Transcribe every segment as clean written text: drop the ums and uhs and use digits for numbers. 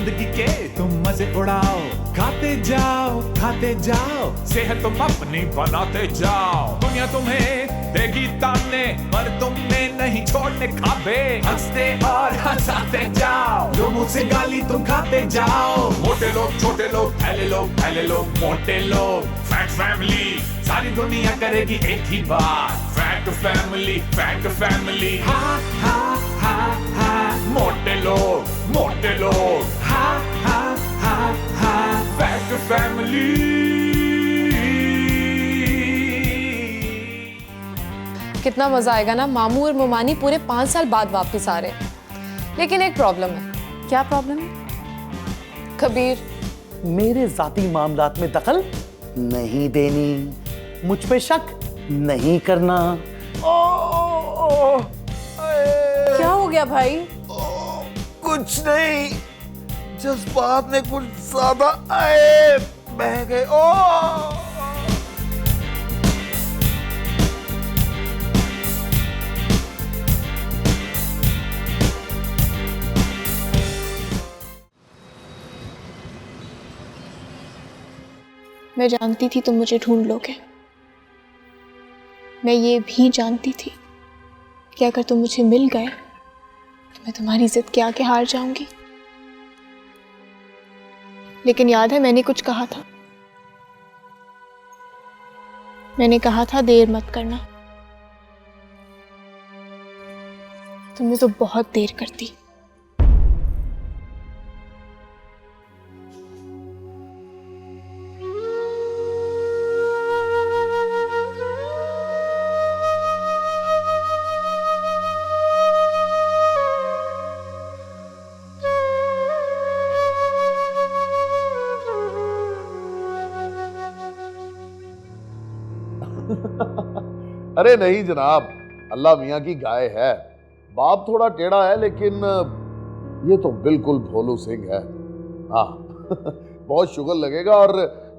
जिंदगी के तुम मजे उड़ाओ, खाते जाओ, सेहत तुम अपनी बनाते जाओ। दुनिया तुम्हें देगी ताने, पर तुमने नहीं छोड़ने खाबे। हंसते और हंसाते जाओ, जो मुंह से गाली तुम खाते जाओ। मोटे लोग, छोटे लोग, पहले लोग, मोटे लोग, फैट फैमिली, सारी दुनिया करेगी एक ही बात। फैट फैमिली, हा हा हा हा। मोटे लोग, हा हा हा हा। Fat family. कितना मजा आएगा ना, मामू और मोमानी पूरे 5 साल बाद वापस आ रहे। लेकिन एक प्रॉब्लम है। क्या प्रॉब्लम है? कबीर, मेरे जाती मामलात में दखल नहीं देनी, मुझ पे शक नहीं करना। क्या हो गया भाई? कुछ नहीं, जज्बात में कुछ ज्यादा आए, बह गए। मैं जानती थी तुम मुझे ढूंढ लोगे। मैं ये भी जानती थी कि अगर तुम मुझे मिल गए तो मैं तुम्हारी जिद के आगे हार जाऊंगी। लेकिन याद है मैंने कुछ कहा था। मैंने कहा था देर मत करना। तुमने तो बहुत देर कर दी। अरे नहीं जनाब, अल्लाह मियाँ की गाय है। बाप थोड़ा टेढ़ा है, लेकिन ये तो बिल्कुल भोलू सिंह है। हाँ बहुत शुगर लगेगा और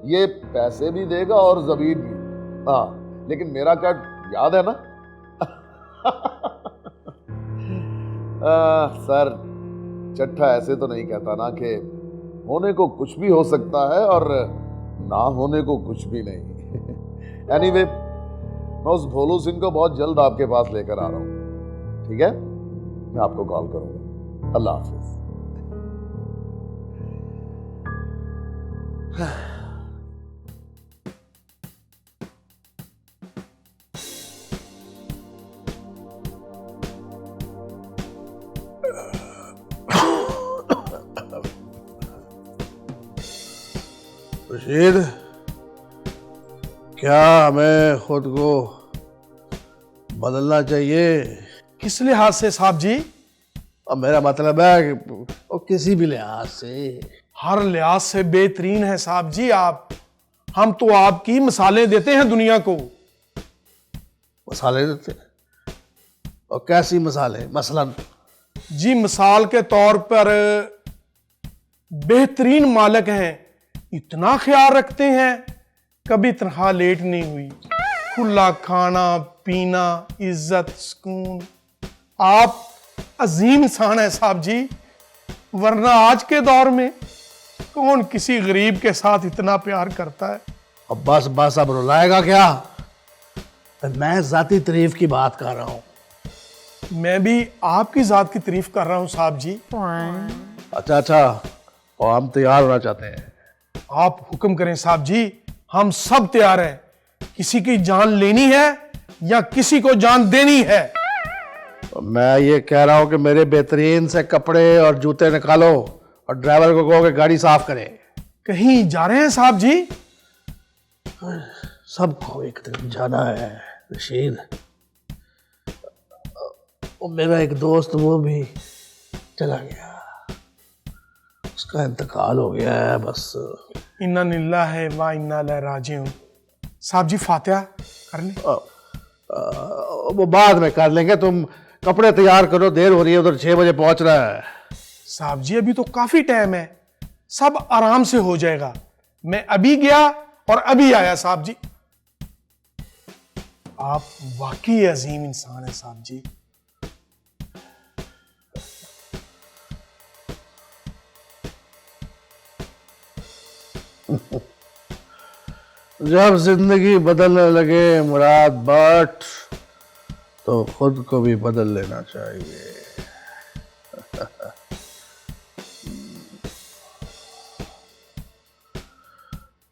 ये पैसे भी देगा और जमीन भी। हाँ, लेकिन मेरा कट याद है ना? सर, चट्टा ऐसे तो नहीं कहता ना कि होने को कुछ भी हो सकता है और ना होने को कुछ भी नहीं। एनीवे, मैं उस भोलू सिंह को बहुत जल्द आपके पास लेकर आ रहा हूं, ठीक है? मैं आपको कॉल करूंगा। अल्लाह हाफिज। रशीद, क्या हमें खुद को बदलना चाहिए? किस लिहाज से साहब जी? अब मेरा मतलब है कि किसी भी लिहाज से। हर लिहाज से बेहतरीन है साहब जी आप। हम तो आपकी मिसालें देते हैं दुनिया को। मसाले देते हैं? और कैसी मिसालें? मसलन जी, मिसाल के तौर पर बेहतरीन मालिक हैं, इतना ख्याल रखते हैं, कभी तनख्वाह लेट नहीं हुई, खुला खाना पीना, इज्जत, सुकून। आप अजीम इंसान है साहब जी, वरना आज के दौर में कौन किसी गरीब के साथ इतना प्यार करता है? अब बस अब रुलाएगा क्या? मैं जाती तारीफ की बात कर रहा हूं। मैं भी आपकी जात की तारीफ कर रहा हूं साहब जी। अच्छा, और हम तैयार होना चाहते हैं। आप हुक्म करें साहब जी, हम सब तैयार हैं। किसी की जान लेनी है या किसी को जान देनी है? मैं ये कह रहा हूं कि मेरे बेहतरीन से कपड़े और जूते निकालो और ड्राइवर को कहो कि गाड़ी साफ करे। कहीं जा रहे हैं साहब जी? सबको एक तरफ जाना है रशीद। वो मेरा एक दोस्त वो भी चला गया, उसका इंतकाल हो गया है। बस इन्ना लिल्लाहि व इन्ना इलैहि राजिऊन। साहब जी फातिहा कर लें? वो बाद में कर लेंगे। तुम कपड़े तैयार करो, देर हो रही है, उधर 6 बजे पहुंच रहा है। साहब जी अभी तो काफी टाइम है, सब आराम से हो जाएगा। मैं अभी गया और अभी आया साहब जी। आप वाकई अजीम इंसान हैं साहब जी। जब जिंदगी बदलने लगे मुराद भट्ट, तो खुद को भी बदल लेना चाहिए।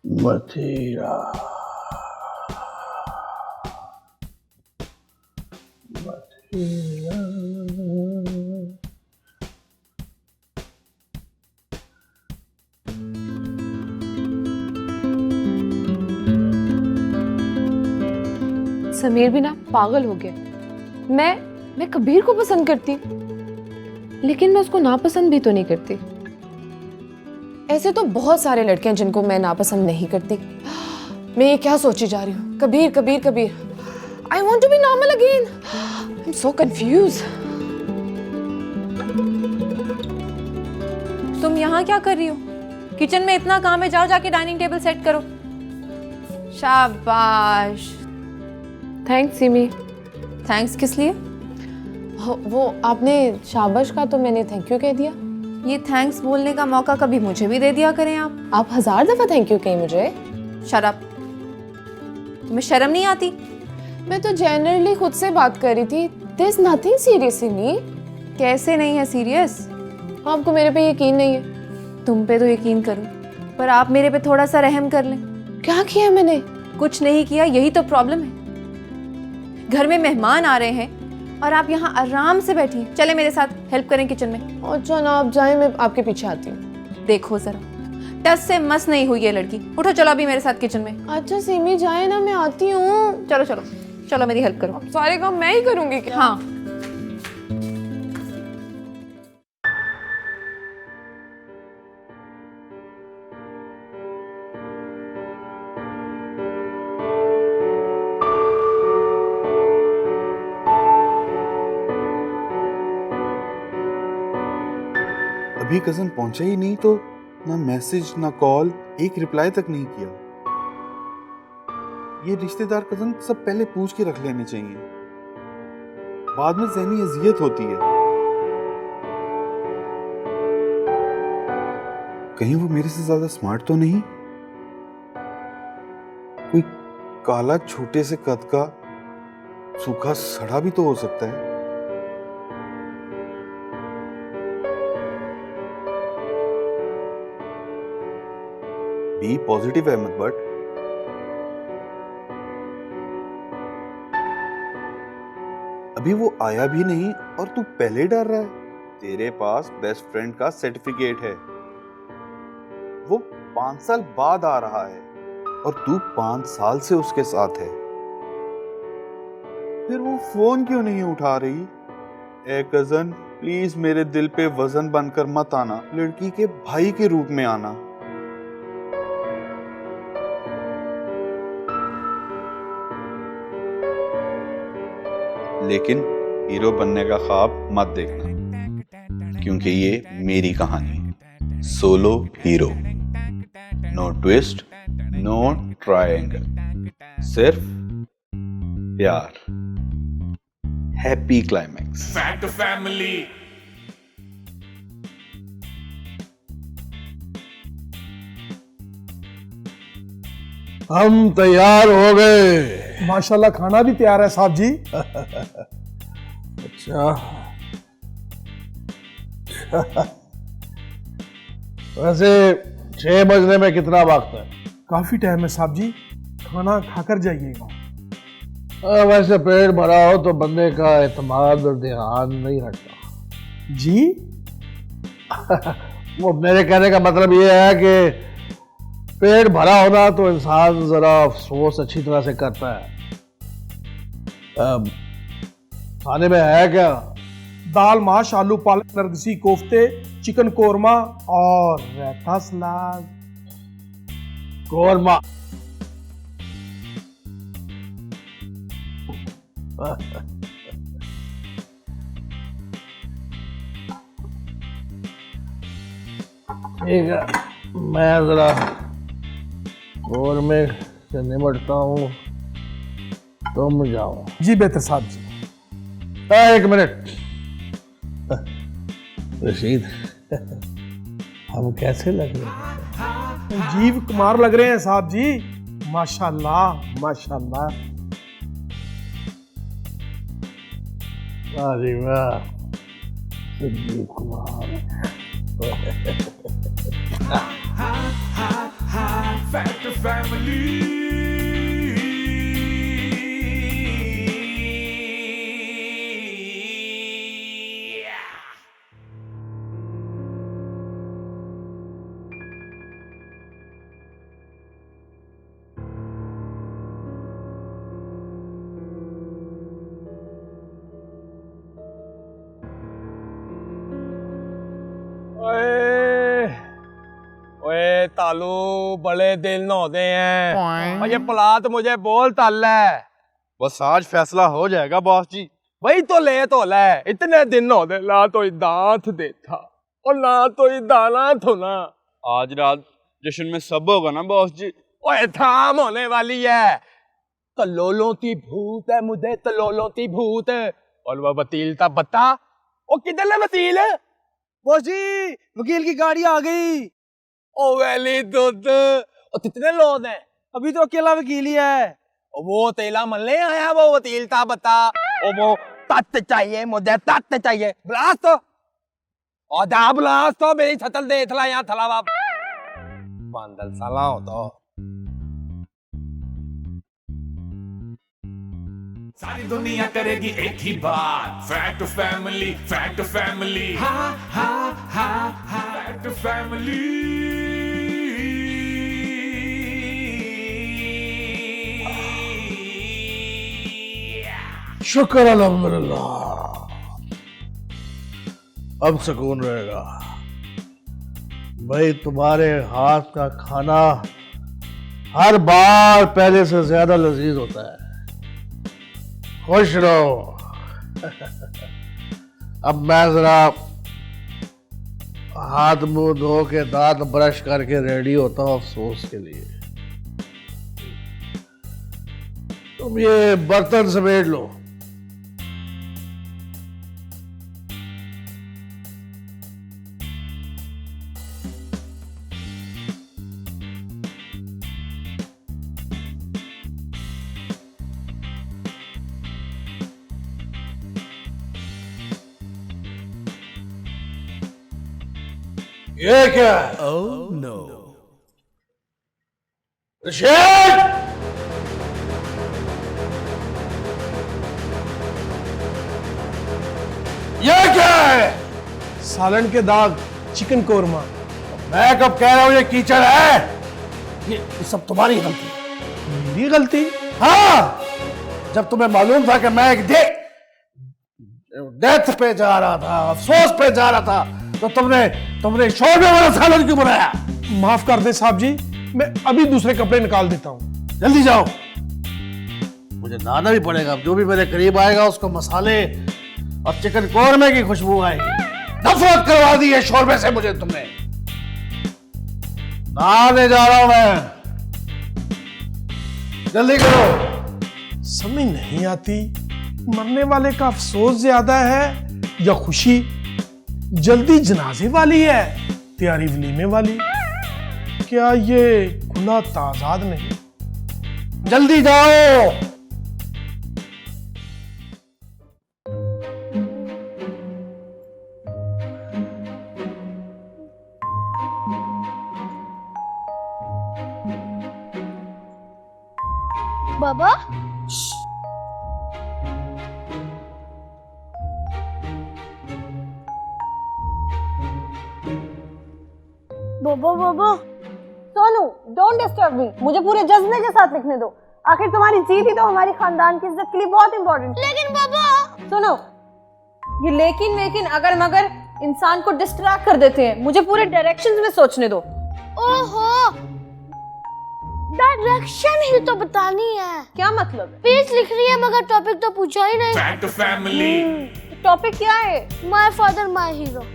मथुरा समीर भी ना पागल हो गया। मैं कबीर को पसंद करती हूँ, लेकिन मैं उसको नापसंद भी तो नहीं करती। ऐसे तो बहुत सारे लड़के हैं जिनको मैं नापसंद नहीं करती। मैं ये क्या सोची जा रही हूँ? Kabir Kabir Kabir, I want to be normal again. I am so confuse. तुम यहाँ क्या कर रही हो? किचन में इतना काम है, जाओ जाके डाइनिंग टेबल सेट करो। शाबाश। थैंक्स सिमी। थैंक्स किस लिए? वो आपने शाबाश का तो मैंने थैंक यू कह दिया। ये थैंक्स बोलने का मौका कभी मुझे भी दे दिया करें आप। 1000 दफा थैंक यू कही मुझे। शराब, तुम्हें शर्म नहीं आती? मैं तो जनरली खुद से बात कर रही थी। There is nothing serious in me. कैसे नहीं है सीरियस? आपको मेरे पे यकीन नहीं है? तुम पे तो यकीन करूं, पर आप मेरे पे थोड़ा सा रहम कर लें। क्या किया मैंने? कुछ नहीं किया, यही तो प्रॉब्लम है। घर में मेहमान आ रहे हैं और आप यहाँ आराम से बैठी हैं। चले मेरे साथ, हेल्प करें किचन में। अच्छा ना, आप जाएं, मैं आपके पीछे आती हूँ। देखो जरा, टस से मस नहीं हुई ये लड़की। उठो, चलो अभी मेरे साथ किचन में। अच्छा सिमी जाए ना, मैं आती हूँ। चलो चलो चलो, मेरी हेल्प करो। सारे काम मैं ही करूंगी क्या? हाँ। अभी कजन पहुंचा ही नहीं तो ना मैसेज ना कॉल, एक रिप्लाई तक नहीं किया। ये रिश्तेदार कजन सब पहले पूछ के रख लेने चाहिए, बाद में ज़हनी अजियत होती है। कहीं वो मेरे से ज्यादा स्मार्ट तो नहीं? कोई काला छोटे से कद का सूखा सड़ा भी तो हो सकता है। Be positive Ahmed Bhat. अभी वो आया भी नहीं और तू पहले डर रहा है। तेरे पास बेस्ट फ्रेंड का सर्टिफिकेट है, वो 5 साल बाद आ रहा है और तू 5 साल से उसके साथ है। फिर वो फोन क्यों नहीं उठा रही? ए कजन प्लीज मेरे दिल पे वजन बनकर मत आना, लड़की के भाई के रूप में आना। लेकिन हीरो बनने का ख्वाब मत देखना, क्योंकि ये मेरी कहानी है। Solo hero, no twist, no triangle, सिर्फ प्यार, हैप्पी क्लाइमैक्स। Fat family. हम तैयार हो गए। माशाल्लाह खाना भी तैयार है साहब जी। अच्छा वैसे 6 बजने में कितना वक्त है? काफी टाइम है साहब जी, खाना खाकर जाइएगा। वैसे पेट भरा हो तो बंदे का एतमाद और ध्यान नहीं हटता जी। वो मेरे कहने का मतलब ये है कि पेट भरा होना तो इंसान जरा अफसोस अच्छी तरह से करता है। खाने में है क्या? दाल माश, आलू पालक, नरगिसी कोफ्ते, चिकन कोरमा और रायता सलाद। कोरमा ठीक है, मैं जरा कोरमे से निपटता हूँ, तुम जाओ। जी बेहतर साहब जी। एक मिनट रशीद, हम कैसे लग रहे हैं? जीव कुमार लग रहे हैं साहब जी, माशाल्लाह माशाल्लाह। अरे वाह, संजीव कुमार। Factor family. ओए ओए तालू बड़े दिल नौते हैं। और ये पलात मुझे बोल ताल है। बस आज फैसला हो जाएगा बॉस जी। वही तो ले तो ले, इतने दिन हो गए ना तो दांत देता और ना तो दाना थो ना। आज रात जश्न में सब होगा ना बॉस जी। ओए थाम होने वाली है। तलोलों की भूत है मुझे, तलोलों की भूत। और वह वकील था बता, ओ किधर है वकील? बॉस जी वकील की गाड़ी आ गई। ओ वेली दूध, और कितने लोग हैं? अभी तो अकेला वकील ही है। वो तेला मलने आया, वो वकील था बता। ओ वो तत्त चाहिए मुझे, तत्त चाहिए। ब्लास तो और दा ब्लास तो मेरी छतल देख ला यहाँ थलावा बांदल साला हो तो। सारी दुनिया करेगी एक ही बात, फैक्ट फैमिली, फैक्ट फैमिली। हा हा हा हा, फैक्ट फैमिली। शुक्र अल्हम्दुलिल्लाह, अब सुकून रहेगा भाई। तुम्हारे हाथ का खाना हर बार पहले से ज्यादा लजीज होता है। खुश रहो। अब मैं जरा हाथ मुंह धो के दांत ब्रश करके रेडी होता हूँ अफसोस के लिए। तुम ये बर्तन समेट लो। ये क्या है? Oh no. रशीद! ये क्या है? सालन के दाग, चिकन कोरमा। मैं कब कह रहा हूं ये कीचड़ है? ये सब तुम्हारी गलती है। मेरी गलती? हाँ, जब तुम्हें मालूम था कि मैं एक डेथ पे जा रहा था, अफसोस पे जा रहा था, तो तुमने शोरबे वाला सालन क्यों बनाया? माफ कर दे साहब जी, मैं अभी दूसरे कपड़े निकाल देता हूँ। जल्दी जाओ, मुझे नहाना भी पड़ेगा। जो भी मेरे करीब आएगा उसको मसाले और चिकन कोरमे की खुशबू आएगी। नफरत करवा दी है शोरबे से मुझे तुमने। नहाने जा रहा हूं मैं, जल्दी करो। समझ नहीं आती, मरने वाले का अफसोस ज्यादा है या खुशी? जल्दी जनाजे वाली है, तैयारी वलीमे वाली। क्या ये गुनाह ताजाद नहीं? जल्दी जाओ। बाबा बाबा बाबा सोनू, डोंट डिस्टर्ब मी। मुझे पूरे जज्बे के साथ लिखने दो। आखिर तुम्हारी जीत ही तो हमारी खानदान की इज्जत के लिए बहुत इंपॉर्टेंट। लेकिन बाबा सुनो, ये लेकिन अगर मगर इंसान को डिस्ट्रैक्ट कर देते हैं। मुझे पूरे डायरेक्शंस में सोचने दो। ओहो, डायरेक्शन ही तो बतानी है। क्या मतलब? पेज लिख रही है मगर टॉपिक तो पूछा ही नहीं। Fact family. टॉपिक क्या है? My father my hero.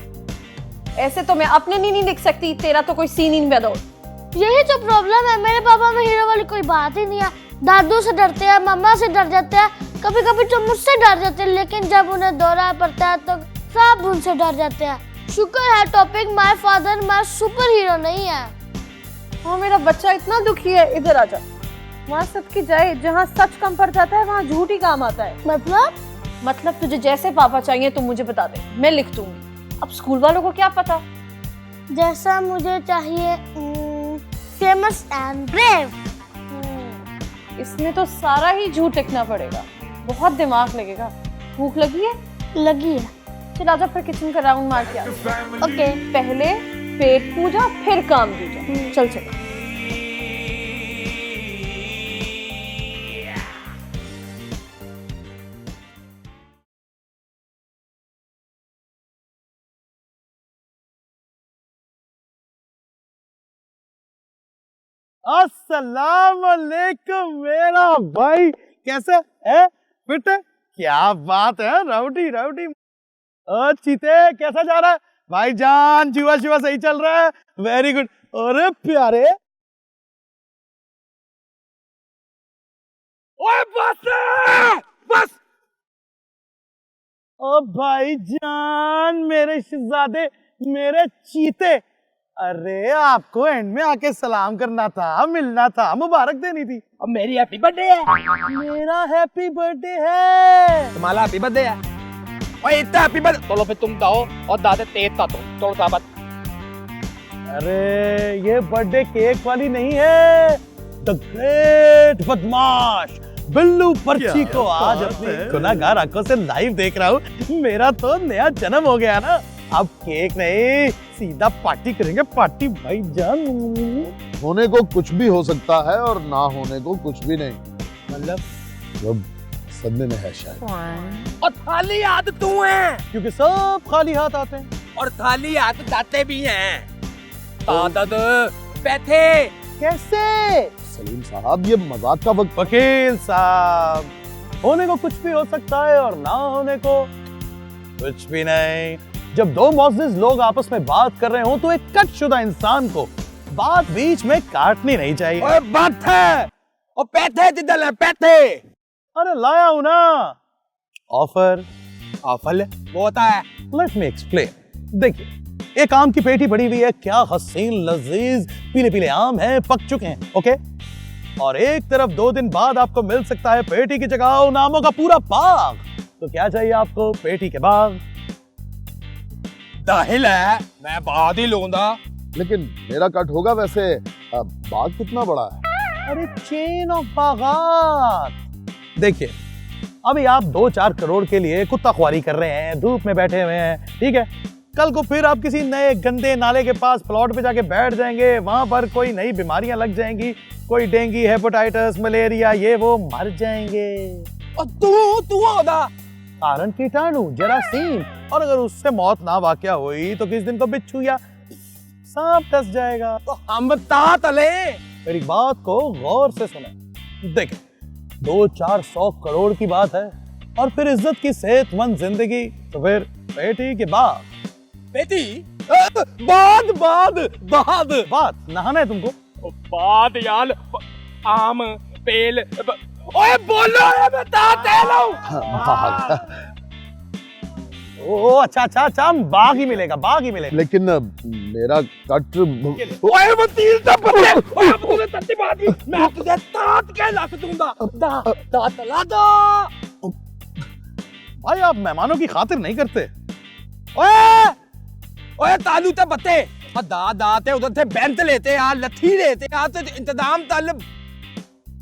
ऐसे तो मैं अपने नहीं लिख सकती, तेरा तो कोई सीन ही नहीं पैदा होता। यही तो प्रॉब्लम है, मेरे पापा में हीरो वाली कोई बात ही नहीं है। दादू से डरते हैं, मम्मा से डर जाते हैं, कभी कभी तो मुझसे डर जाते हैं, लेकिन जब उन्हें दौरा पड़ता है तो सब उनसे डर जाते हैं। शुक्र है topic my father my super hero नहीं है। हाँ, मेरा बच्चा इतना दुखी है। इधर आ जा। वहाँ सच की जाए, जहाँ सच कम पड़ जाता है वहाँ झूठ ही काम आता है। मतलब तुझे जैसे पापा चाहिए तुम मुझे बता दे, मैं लिख दूंगी। अब स्कूल वालों को क्या पता। जैसा मुझे चाहिए, फेमस एंड ब्रेव। इसमें तो सारा ही झूठ लिखना पड़ेगा, बहुत दिमाग लगेगा। भूख लगी है? लगी है। चल आजा फिर किचन का राउंड मार के आ। ओके। पहले पेट पूजा फिर काम दूजा। चल चल। अस्सलाम वालेकुम मेरा भाई, कैसा है? फिट है? क्या बात है, राउडी राउडी। चीते कैसा जा रहा है भाईजान? जुआ शुआ सही चल रहा है? Very good. अरे प्यारे, ओए बस बस। ओ भाईजान, मेरे शहजादे, मेरे चीते, अरे आपको एंड में आके सलाम करना था, मिलना था, मुबारक देनी थी। अब मेरी हैप्पी बर्थडे है। मेरा हैप्पी बर्थडे है। तुम्हारा हैप्पी बर्थडे है। ओए इतना हैप्पी बर्थडे। चलो फिर तुम गाओ और दादे तेज ता तो साबत। अरे ये बर्थडे केक वाली नहीं है, द ग्रेट बदमाश बिल्लू पर्ची को आज अपनी गुनाहगार आंखों से लाइव देख रहा हूँ। मेरा तो नया जन्म हो गया ना। अब केक नहीं, सीधा पार्टी करेंगे, पार्टी भाईजान। होने को कुछ भी हो सकता है और ना होने को कुछ भी नहीं। मतलब सदमे में है शायद। और खाली हाथ तू है, क्योंकि सब खाली हाथ आते हैं और खाली हाथ जाते भी हैं। तादद पैथे कैसे? सलीम साहब, ये मजाक का वक्त। वकील साहब, होने को कुछ भी हो सकता है और ना होने को कुछ भी नहीं। जब दो मौजूद लोग आपस में बात कर रहे हो तो एक कटशुदा इंसान को बात बीच में काटनी नहीं चाहिए। ओए बात है, और पैथे जिधर है पैथे। अरे लाया हूं ना ऑफर। ऑफर वो होता है। Let me explain. देखिए, एक आम की पेटी पड़ी हुई है, क्या हसीन लजीज पीले पीले आम हैं, पक चुके हैं, ओके। और एक तरफ 2 दिन बाद आपको मिल सकता है पेटी की जगह उन आमों का पूरा बाग। तो क्या चाहिए आपको? पेटी के बाग। दाहिल है, मैं बाद ही लूंगा। लेकिन मेरा कट होगा वैसे। बाग कितना बड़ा है? अरे चेन ऑफ बागात। देखिए, अभी आप 2-4 करोड़ के लिए कुत्ता ख्वारी कर रहे हैं, धूप में बैठे हुए हैं, ठीक है। कल को फिर आप किसी नए गंदे नाले के पास प्लॉट पे जाके बैठ जाएंगे, वहां पर कोई नई बीमारियां लग जाएंगी, कोई डेंगू, हेपेटाइटिस, मलेरिया, ये वो, मर जाएंगे। और तू होगा कारण कीटाणु, जरासीम, और अगर उससे मौत ना वाकया हुई तो किस दिन को बिच्छू या सांप डस जाएगा। तो हम बता तले। मेरी बात को गौर से सुने। देखिए, 200-400 करोड़ की बात है और फिर इज्जत की सेहतमंद जिंदगी, तो फिर पेटी के बाद। बेटी बाद बाद बाद बाद नहाना है तुमको? बाद यार, आम पेल। ओए बोलो, बता तेलो। ओ अच्छा अच्छा अच्छा, बाग ही मिलेगा, बाग ही मिलेगा। लेकिन मेरा कट। ओए वकील साहब, ओए अब तुझे सच्ची बात ही, मैं तुझे दांत के लक दूंगा। दांत ला दो। भाई आप मेहमानों की खातिर नहीं करते। ओए तालू ते बत्ते दाते उधर थे बेंत लेते यार, लथी लेते यार, तो इंतजाम तल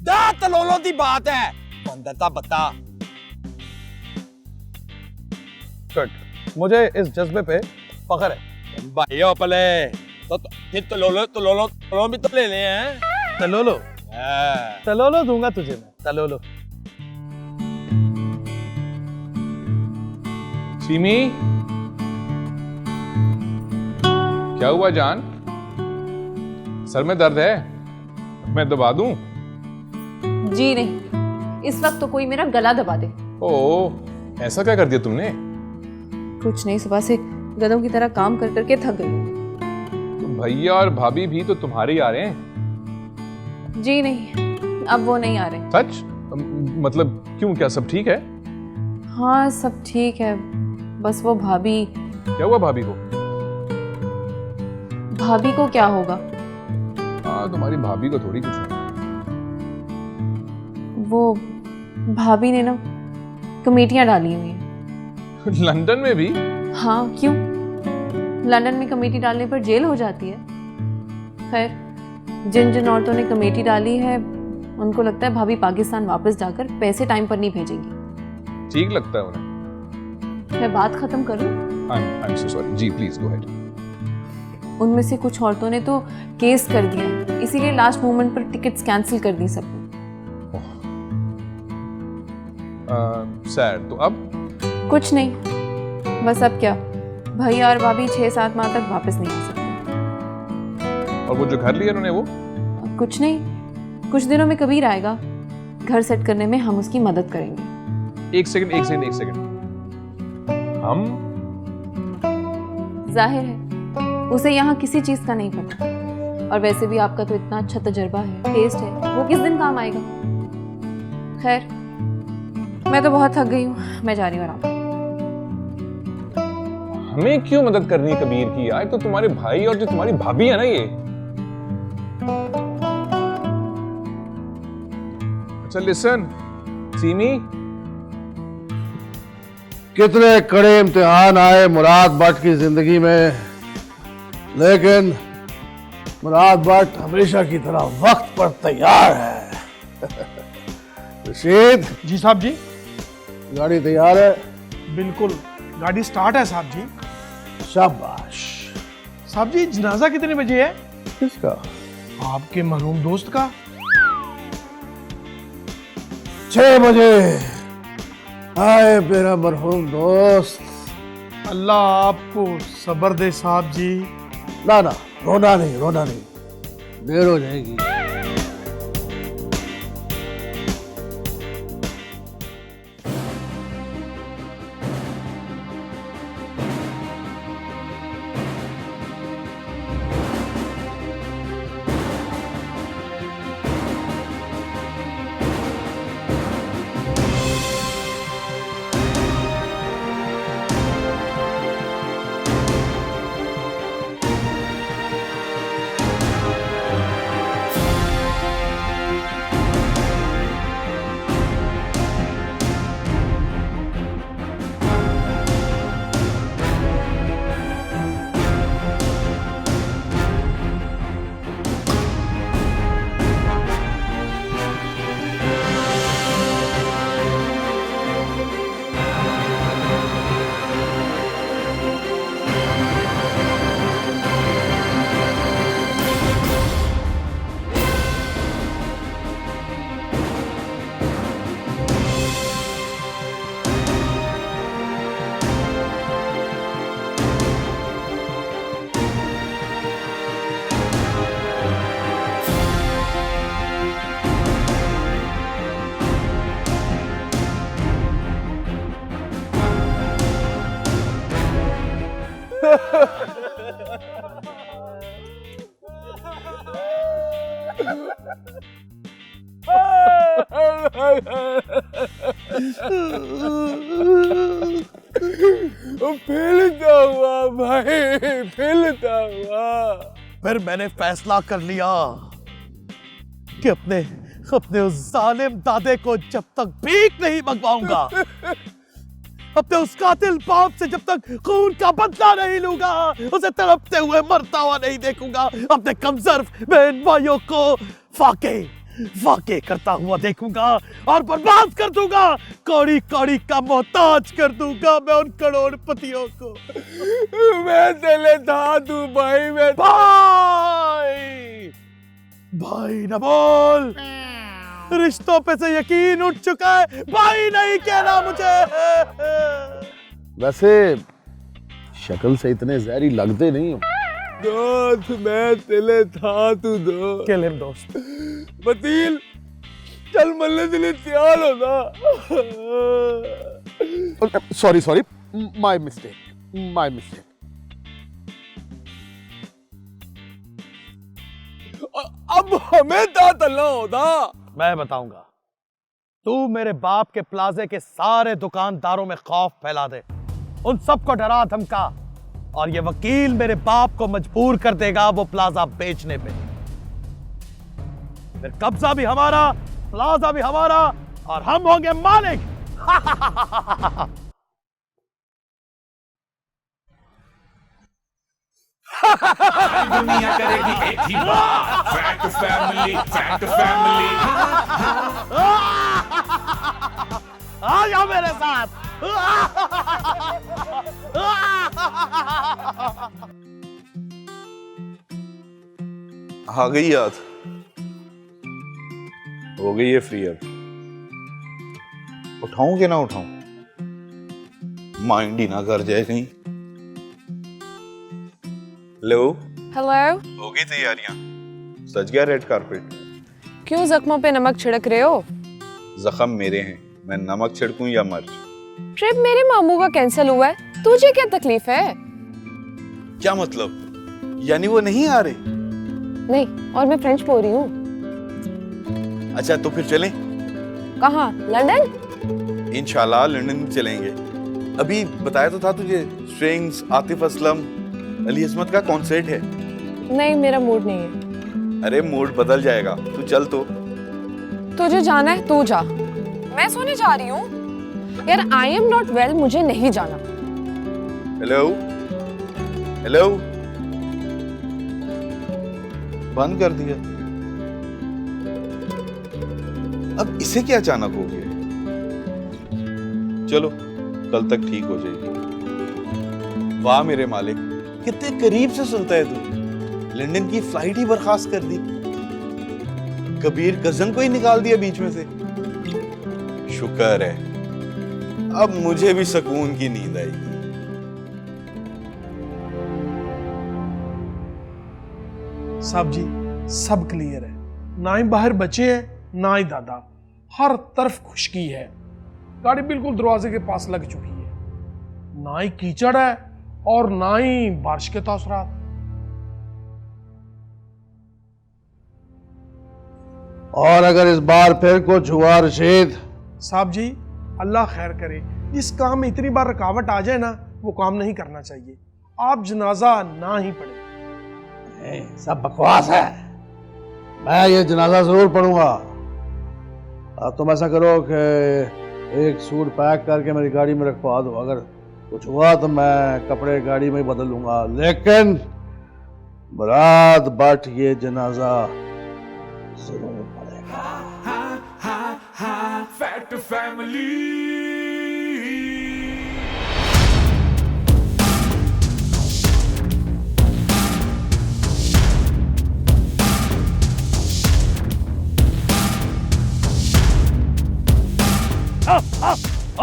दा तलोलों की बात है। बंदता बता। गुड, मुझे इस जज्बे पे फख्र है। भाइयों पले तो फिर तलोलो भी तो ले ले हैं। तलोलो दूंगा तुझे मैं, तलोलो। सीमी, क्या हुआ जान? सर में दर्द है? मैं दबा दूं? जी नहीं, इस वक्त तो कोई मेरा गला दबा दे। ओह, ऐसा क्या कर दिया तुमने? कुछ नहीं, सुबह से गधों की तरह काम कर करके थक गई। तो भैया और भाभी भी तो तुम्हारे ही आ रहे हैं। जी नहीं, अब वो नहीं आ रहे। सच? मतलब क्यों, क्या सब ठीक है? हाँ सब ठीक है, बस वो भाभी। क्या हुआ भाभी को? भाभी को क्या होगा? हाँ, तुम्हारी भाभी को थोड़ी कुछ वो भाभी ने ना कमेटियां डाली हुई हैं। लंदन में भी? हाँ, क्यों? लंदन में कमेटी डालने पर जेल हो जाती है। खैर, जिन जिन औरतों ने कमेटी डाली है उनको लगता है भाभी पाकिस्तान वापस जाकर पैसे टाइम पर नहीं भेजेंगी। ठीक लगता है उन्हें। मैं बात खत्म करूं? I'm so sorry. जी प्लीज गो अहेड। उनमें से कुछ औरतों ने तो केस कर दिया है, इसीलिए लास्ट मोमेंट पर टिकट्स कैंसिल कर दी सबने। सैड। तो अब कुछ नहीं, बस अब क्या, भैया और भाभी 6-7 माह तक वापस नहीं आ सकते। और वो जो घर लिया उन्होंने, वो कुछ नहीं, कुछ दिनों में कबीर आएगा, घर सेट करने में हम उसकी मदद करेंगे। एक सेकंड। हम? जाहिर है उसे यहाँ किसी चीज का नहीं पता, और वैसे भी आपका तो इतना अच्छा तजुर्बा है, टेस्ट है, वो किस दिन काम आएगा। खैर, मैं तो बहुत थक गई हूँ, मैं जा रही हूँ आराम। हमें क्यों मदद करनी है कबीर की यार? तो तुम्हारे भाई और जो तुम्हारी भाभी है ना, ये। अच्छा लिसन सीमी, कितने कड़े इम्तिहान आए मुराद भट्ट की जिंदगी में, लेकिन मुराद भट्ट हमेशा की तरह वक्त पर तैयार है। रशीद। जी साहब जी। गाड़ी तैयार है? बिल्कुल, गाड़ी स्टार्ट है साहब जी। शाबाश। साहब जी, जनाजा कितने बजे है? किसका? आपके मरहूम दोस्त का। 6 बजे। आए मेरा मरहूम दोस्त। अल्लाह आपको सब्र दे साहब जी। ना ना, रोना नहीं, देर हो जाएगी। फैलता हुआ भाई, फैलता हुआ। फिर मैंने फैसला कर लिया कि अपने उस जालिम दादे को जब तक भीख नहीं मंगवाऊंगा, अपने उस कातिल बाप से जब तक खून का बदला नहीं लूंगा, उसे तड़पते हुए मरता हुआ नहीं देखूंगा, अपने कमजोर बहन भाइयों को फाके करता हुआ देखूंगा और बर्बाद कर दूंगा, कौड़ी कौड़ी का मोहताज कर दूंगा मैं उन करोड़पतियों को। मैं तेरे था तू भाई, मैं भाई न बोल, रिश्तों पे से यकीन उठ चुका है, भाई नहीं कहना मुझे। वैसे शक्ल से इतने जहरी लगते नहीं हो। दोस्त मैं तेरे था तू दोस्त। किल हिम दोस्त। बतील चल मरने के लिए तैयार हो ना। Sorry my mistake. अब हमें तलना होता। मैं बताऊंगा, तू मेरे बाप के प्लाजे के सारे दुकानदारों में खौफ फैला दे, उन सबको डरा धमका, और ये वकील मेरे बाप को मजबूर कर देगा वो प्लाजा बेचने पे। फिर कब्जा भी हमारा, प्लाजा भी हमारा, और हम होंगे मालिक। दुनिया करेगी एक ही बात, फैक्ट फैमिली, फैक्ट फैमिली। आ जाओ मेरे साथ। आ गई याद, हो गई है फ्री। अब उठाऊं कि ना उठाऊं, माइंड ही ना कर जाए कहीं। हेलो हेलो, हो गई तैयारियां, सज गया रेड कारपेट। क्यों जख्मों पे नमक छिड़क रहे हो? जख्म मेरे हैं, मैं नमक छिड़कूं या मर्च? ट्रिप मेरे मामू का कैंसिल हुआ है, तुझे क्या तकलीफ है? क्या मतलब, यानी वो नहीं आ रहे? नहीं, और मैं फ्रेंच बोल रही हूँ। अच्छा तो फिर चलें? कहाँ? लंदन? इंशाल्लाह लंदन चलेंगे। अभी बताया तो था तुझे, स्ट्रिंग्स, आतिफ असलम, अली असमत का कॉन्सर्ट है। नहीं, मेरा मूड नहीं है। अरे मूड बदल जाएगा, तू चल तो। तुझे जाना है तू जा, मैं सोने जा रही हूँ। यार आई एम नॉट वेल, मुझे नहीं जाना। हेलो हेलो, बंद कर दिया। अब इसे क्या अचानक हो गया? चलो कल तक ठीक हो जाएगी। वाह मेरे मालिक, कितने करीब से सुनता है तू। लंदन की फ्लाइट ही बर्खास्त कर दी, कबीर कजन को ही निकाल दिया बीच में से। शुक्र है, अब मुझे भी सुकून की नींद आएगी। साहब जी सब क्लियर है, ना ही बाहर बचे हैं ना ही दादा, हर तरफ खुशकी है। गाड़ी बिल्कुल दरवाजे के पास लग चुकी है, ना ही कीचड़ है और ना ही बारिश के तासुरात। और अगर इस बार फिर कुछ हुआ रशीद? साहब जी अल्लाह खैर करे, इस काम में इतनी बार रुकावट आ जाए ना, वो काम नहीं करना चाहिए। आप जनाजा ना ही पढ़े। सब बकवास है, मैं ये जनाजा जरूर पढ़ूंगा। अब तुम ऐसा करो कि एक सूट पैक करके मेरी गाड़ी में रखवा दो, अगर कुछ हुआ तो मैं कपड़े गाड़ी में ही बदल लूंगा, लेकिन मुराद बट ये जनाजा जरूर पड़ेगा। Fact family.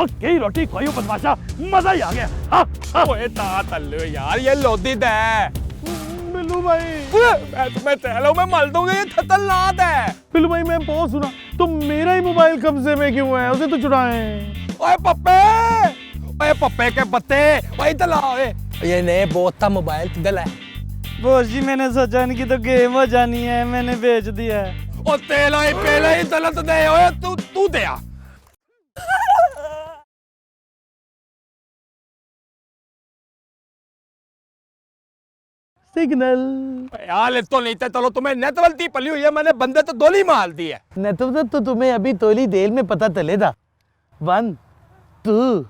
ओके रोटी कोई बदमाशा, मजा ही आ गया। ओए ता तल्ले यार, ये लोदी दे बिल्लू भाई, मैं तुम्हें टहलों में मल दूंगा, ये खतरनाक है। बिल्लू भाई मैं बहुत सुना, तो मेरा ही मोबाइल कब्जे में क्यों है? उसे तो चुराए। ओए पप्पे के पत्ते, वही तो लाओ। ये ने बहुत था मोबाइल किधर है? बॉस जी मैंने सोचा इनकी तो गेम हो जानी है, मैंने बेच दिया है। ओ तेला ही पेला ही गलत दे, ओए तू दे आ। सिग्नल यार तो नहीं था, चलो तुम्हें नेतवलती पली हुई है, मैंने बंदे तो दोली मार दी है। नेतवल तो तुम्हें अभी थोड़ी देर में पता चलेगा। 1 2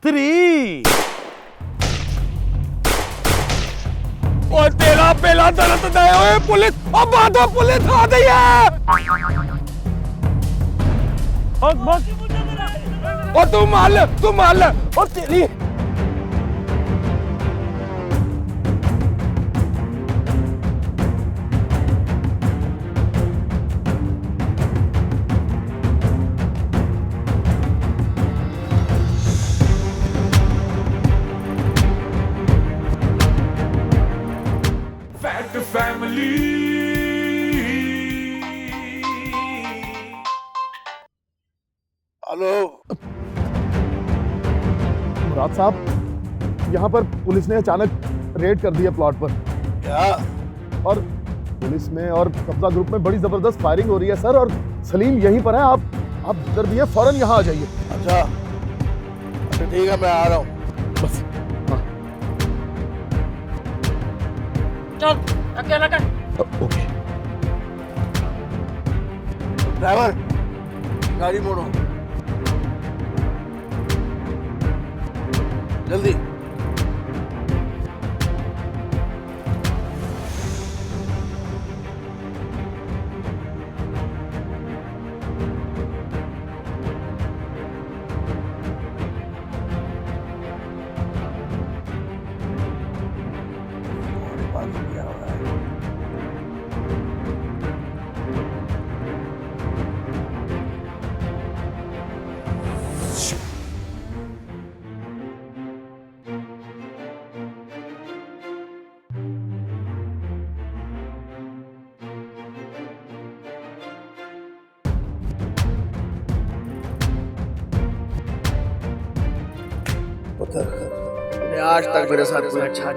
3। ओ तेरा पेला गलत दे, ओए पुलिस, ओ बादो पुलिस आ गई है। ओ तू मार ले, ओ तेरी। Fact family. हेलो मुराद साहब, यहाँ पर पुलिस ने अचानक रेड कर दिया प्लॉट पर। क्या? और पुलिस में और कब्जा ग्रुप में बड़ी जबरदस्त फायरिंग हो रही है सर, और सलीम यहीं पर है। आप जिधर भी हैं फौरन यहाँ आ जाइए। अच्छा ठीक है, मैं आ रहा हूँ। बस चल अकेला कर। ओके ड्राइवर गाड़ी मोड़ो जल्दी। तूने आज तक मेरे साथ कोई अच्छा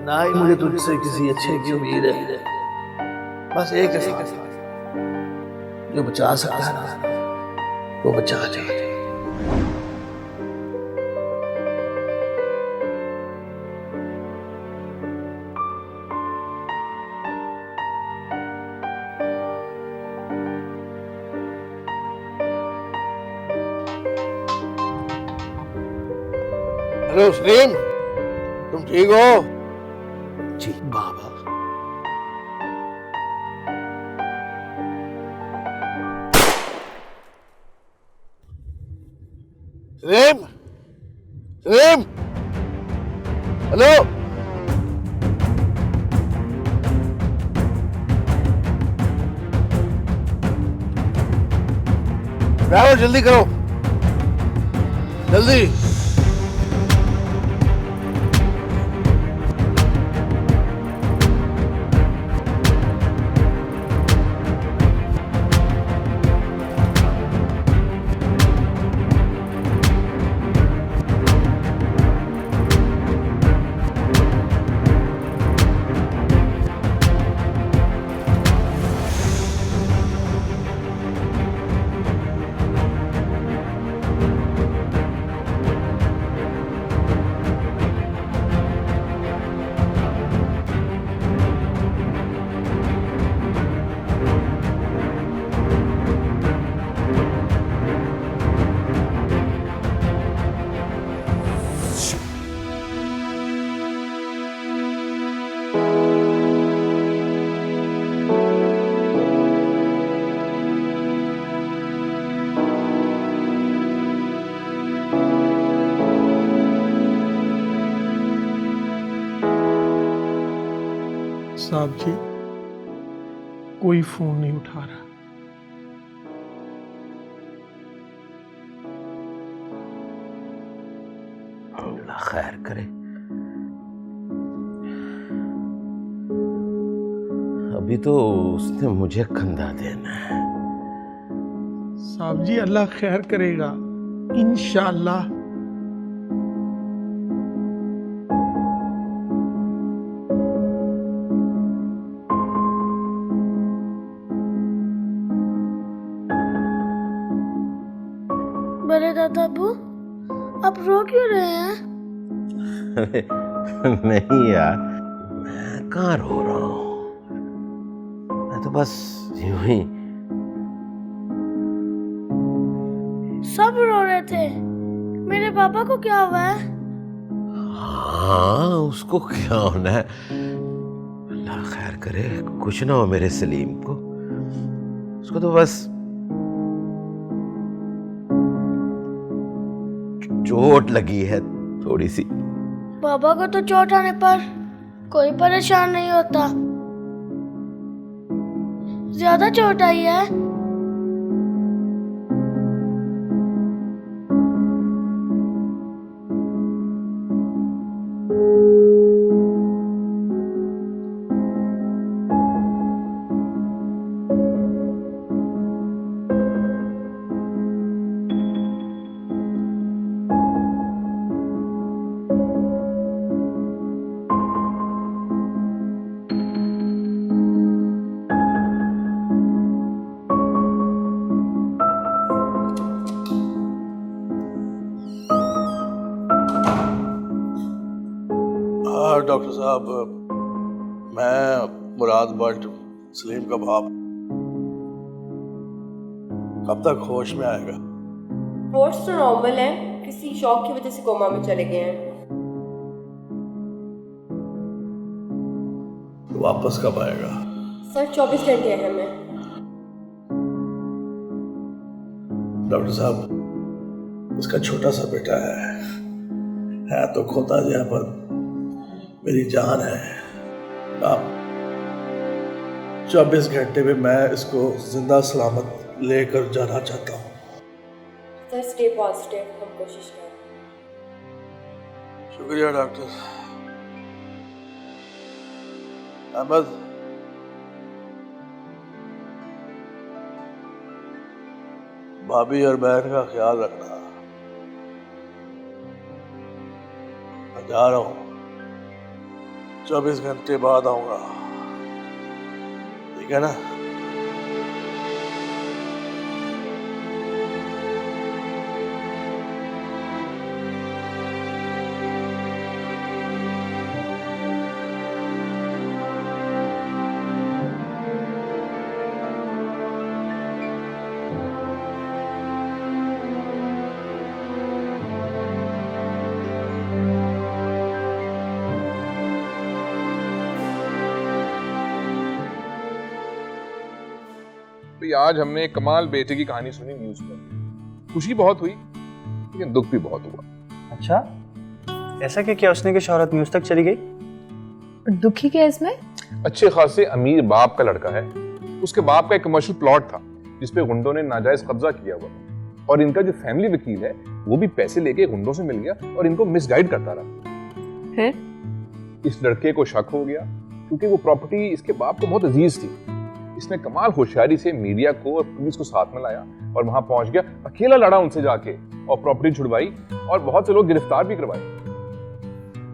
ना ही मुझे तुझसे किसी अच्छे की उम्मीद है। बस एक साथ जो बचा सकता है ना वो बचा ले। हेलो सलीम, तुम ठीक हो? जी बाबा। सलीम, सलीम, हेलो। ड्राइवर जल्दी करो, जल्दी। साहब जी कोई फोन नहीं उठा रहा। अल्लाह खैर करे। अभी तो उसने मुझे कंधा देना है। साहब जी अल्लाह खैर करेगा इंशाअल्लाह। बड़े दादा अबू, आप रो क्यों रहे हैं? नहीं यार, मैं कहाँ रो रहा हूँ। मैं तो बस यूं ही। सब रो रहे थे। मेरे पापा को क्या हुआ है? हाँ, उसको क्या होना है। अल्लाह खैर करे, कुछ ना हो मेरे सलीम को। उसको तो बस चोट लगी है थोड़ी सी। पापा को तो चोट आने पर कोई परेशान नहीं होता। ज्यादा चोट आई है? डॉक्टर साहब, मैं मुराद भट्ट, सलीम का बाप। कब तक होश में आएगा? रिपोर्ट्स तो नॉर्मल है, किसी शॉक की वजह से कोमा में चले गए हैं। तो वापस कब आएगा? सर 24 घंटे है हमें। डॉक्टर साहब, इसका छोटा सा बेटा है तो खोता गया पर मेरी जान है। आप 24 घंटे में मैं इसको जिंदा सलामत लेकर जाना चाहता हूँ। सर स्टे पॉजिटिव, हम कोशिश करें। शुक्रिया डॉक्टर। अहमद, भाभी और बहन का ख्याल रखना। मैं जा रहा हूँ, 24 घंटे बाद आऊंगा, ठीक है ना? आज हमने एक कमाल बेटे की कहानी सुनी न्यूज पर। खुशी बहुत हुई लेकिन दुख भी बहुत हुआ। अच्छा, ऐसा क्या उसने की शोहरत न्यूज तक चली गई? दुखी क्या इसमें? अच्छे खासे अमीर बाप का लड़का है। उसके बाप का एक कमर्शियल प्लॉट था जिसपे गुंडों ने नाजायज कब्जा किया हुआ था और इनका जो फैमिली वकील है वो भी पैसे लेके गुंडों से मिल गया और इनको मिसगाइड करता रहा। फिर इस लड़के को शक हो गया क्योंकि वो प्रॉपर्टी इसके बाप को बहुत अजीज थी। इसने कमाल होशियारी से मीडिया को और पुलिस को साथ में लाया और वहां पहुंच गया, अकेला लड़ा उनसे जाके और प्रॉपर्टी छुड़वाई और बहुत से लोग गिरफ्तार भी करवाए।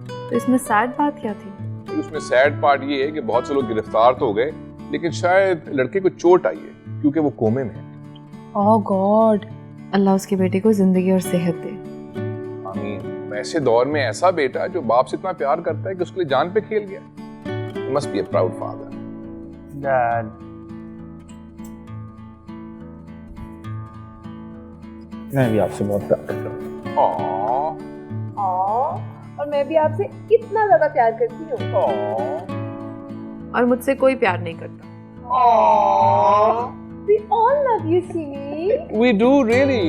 तो इसमें सैड बात क्या थी? तो उसमें सैड पार्ट ये है कि बहुत से लोग गिरफ्तार तो हो गए लेकिन शायद लड़के को चोट आई है क्योंकि वो कोमे में है। ओह गॉड, अल्लाह उसके बेटे को जिंदगी और सेहत दे। आमीन। ऐसे दौर में ऐसा बेटा जो बाप से इतना प्यार करता है कि उसके लिए जान पे खेल गया। Must be a proud father. Dad, मैं भी आपसे बहुत प्यार करता हूँ। और मैं भी आपसे इतना ज्यादा प्यार करती हूँ। और मुझसे कोई प्यार नहीं करता। We all love you, Simi. We do really.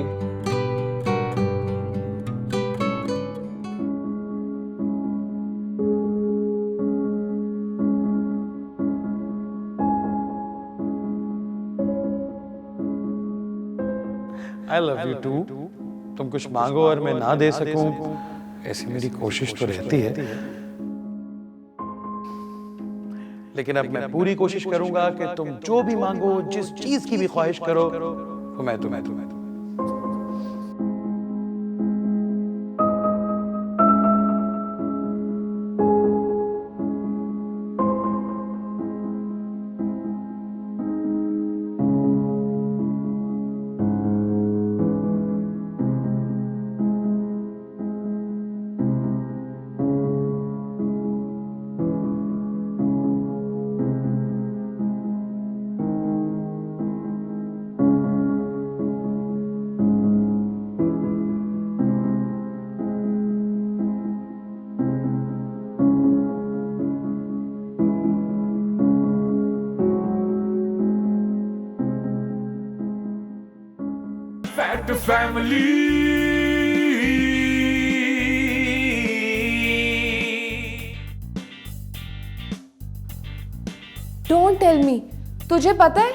I love you too. तुम कुछ मांगो और मैं ना दे सकूं, ऐसी मेरी कोशिश तो रहती है। लेकिन अब मैं पूरी कोशिश करूंगा कि तुम जो भी मांगो, जिस चीज की भी ख्वाहिश करो, वो मैं तुम्हें Fat family. Don't tell me, तुझे पता है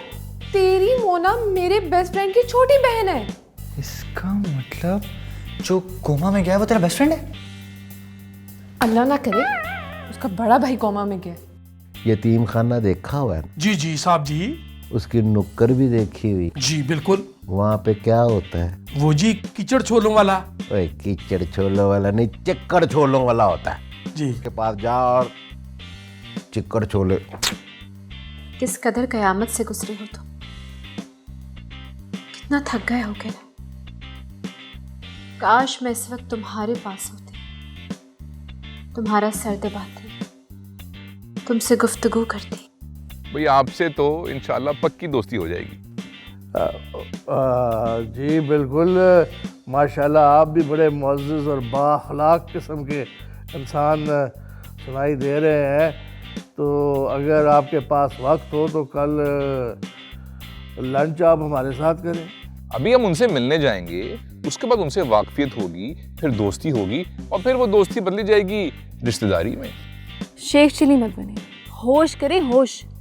तेरी मोना मेरे बेस्ट फ्रेंड की छोटी बहन है। इसका मतलब जो कोमा में गया वो तेरा बेस्ट फ्रेंड है? अल्लाह ना करे उसका बड़ा भाई कोमा में गया। यतीम खाना देखा हुआ है? जी जी साहब जी। उसकी नुक्कर भी देखी हुई? जी बिल्कुल। वहाँ पे क्या होता है? वो जी कीचड़ छोलों वाला। ओए कीचड़ छोलों वाला नहीं, चिक्कड़ छोलों वाला होता है जी। उसके पास जा और चिक्कड़ छोले। किस कदर कयामत से गुजरे हो तुम, कितना थक गए हो क्या? काश मैं इस वक्त तुम्हारे पास होती, तुम्हारा सर दबाती, तुमसे गुफ्तगू करती। भाई आपसे तो इंशाल्लाह पक्की दोस्ती हो जाएगी। जी बिल्कुल, माशाल्लाह आप भी बड़े मुअज़्ज़ज़ और बाअखलाक किस्म के इंसान सुनाई दे रहे हैं। तो अगर आपके पास वक्त हो तो कल लंच आप हमारे साथ करें। अभी हम उनसे मिलने जाएंगे, उसके बाद उनसे वाकफियत होगी, फिर दोस्ती होगी और फिर वो दोस्ती बदली जाएगी रिश्तेदारी में। शेख चिली मत बने, होश करें होश।